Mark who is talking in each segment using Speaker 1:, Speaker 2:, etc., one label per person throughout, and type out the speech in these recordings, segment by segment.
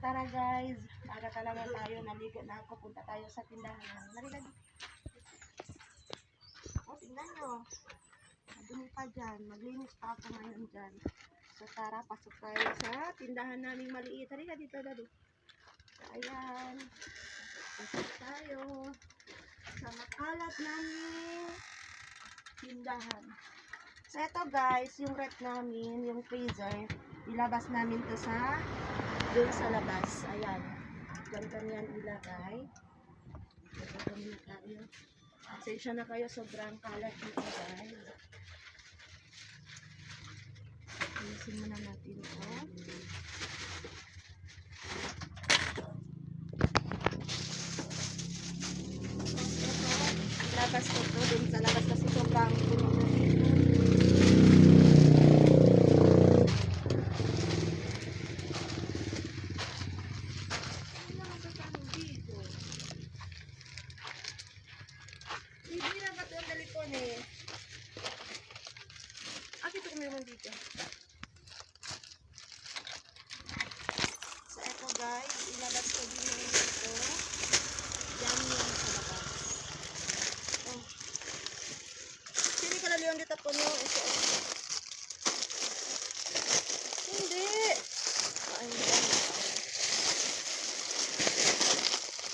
Speaker 1: tara guys. Maaga talaga tayo. Naligo na ako. Punta tayo sa tindahan. Narinig. O, tingnan nyo. Madumi pa dyan. Maglinis pa ako ngayon dyan. So, tara. Pasok tayo sa tindahan naming maliit. Halika dito, dali. So, ayan. Pasok tayo sa makalat naming tindahan. So, ito guys, yung rep namin, yung freezer, ilabas namin to sa dun sa labas. Ayan. Ganito yan ilagay. Ito muna tayo. Pasensya na kayo, sobrang kalat dito guys. Ayusin muna natin ito. Ilabas ko to dun sa labas kasi sobrang puno na dito. Hindi na ba ito ang dalipon eh? Ito kami naman dito. So, eto guys, ilabas ko din yung dito. Yan yung sa labas. Oh. Sini ka na liyon dito po nyo. Hindi. Ayan.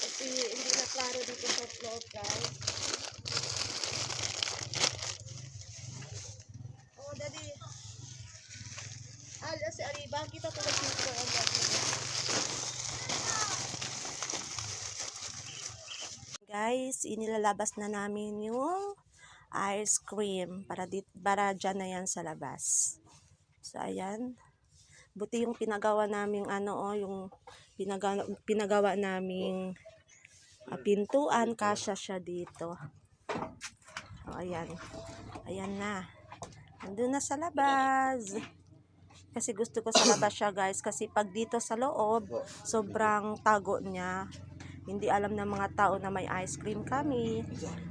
Speaker 1: Kasi hindi na klaro dito sa floor guys. Oh, daddy. Si Ariba, kita tulad dito. Guys, inilalabas na namin yung ice cream para dyan na yan sa labas. So, ayan. Buti yung pinagawa naming yung pinagawa naming pintuan, kasya siya dito. O, ayan. Ayan na. Nandun na sa labas. Kasi gusto ko sa labas siya guys. Kasi pag dito sa loob, sobrang tago niya. Hindi alam ng mga tao na may ice cream kami.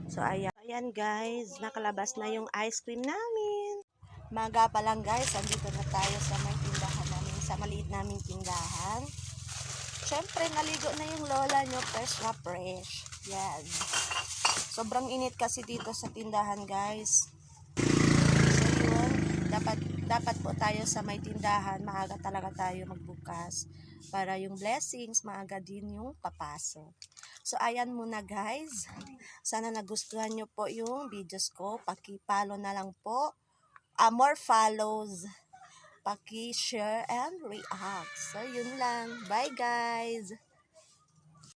Speaker 1: So, ayan. Ayan guys, nakalabas na yung ice cream namin. Maga pa lang guys, andito na tayo sa may tindahan namin, sa maliit naming tindahan. Siyempre, naligo na yung lola nyo, fresh na fresh. Yan. Sobrang init kasi dito sa tindahan guys. So, yun, dapat po tayo sa may tindahan, maaga talaga tayo magbukas. Para yung blessings, maaga din yung papasok. So, ayan muna guys. Sana nagustuhan nyo po yung videos ko. Paki-follow na lang po. More follows. Paki-share and react. So, yun lang. Bye guys!